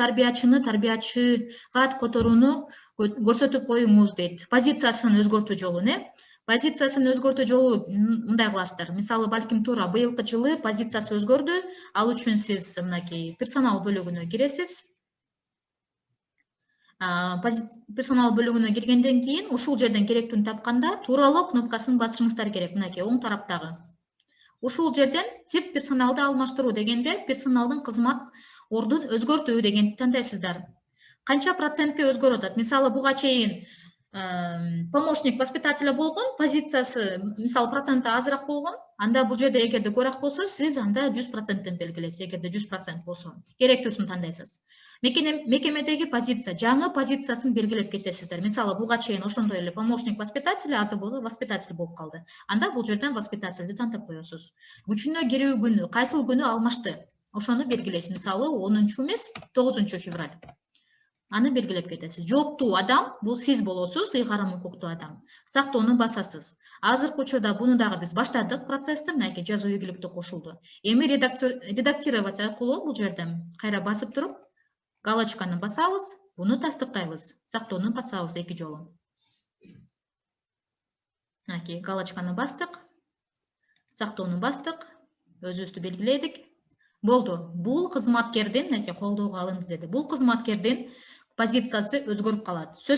тарбиячыга которууну көрсөтүп коюңуз дейт. Позициясын өзгөртүү жолун, позициясын өзгөртүү жолу мындай кыласыздар. Мисалы, балким туура быйылкы жылы позициясы өзгөрдү. Ал үчүн сиз мынакей персонал бөлүгүнө киресиз. Персонал бөлүгүнө киргенден кийин ушул жерден керектүүнү тапканда тууралоо кнопкасын басышыңыздар керек. Мынакей оң тараптагы. Ушул жерден тип персоналды алмаштыруу дегенде персоналдын кызмат ордун өзгөртүү дегенди тандайсыздар. Канча процентке өзгөрүп атат? Мисалы, буга чейин помощник воспитателя болгон, позициясы мисалы проценти азыраак болгон. Анда бул жерде эгерде көбүрөөк болсо, сиз анда 100%тен белгилейсиз. Эгерде 100% болсо, керектүүсүн тандайсыз. Мекемедеги позиция, жаңы позициясын белгилеп кетесиздер. Мисалы, буга чейин ошондой эле помощник воспитателя, азыр бул воспитатель болуп калды. Анда бул жерден воспитательди тантып коесуз. Күчүнө кирүү күнү, кайсыл күнү алмашты? Ошону белгилейсиз. Мисалы, 10 эмес, 9 февраль. Аны белгилеп кетесиз. Жооптуу адам бул сиз болосуз, ыйгарым укуктуу адам. Сактоону басасыз. Азыркы учурда буну дагы биз баштадык процессти, мынакей жазуу ийгиликтүү кошулду. Эми редактировать аркылуу бул жерден кайра басып туруп, галочканы басабыз, буну тастыктайбыз. Сактоону басабыз 2 жолу. Мынакей галочканы бастык. Сактоону бастык. Өзүбүздү белгиледик. Болду. Бул кызматкердин, мынакей колдоого алынды деди. Бул кызматкердин позициясы өзгөрүп калат.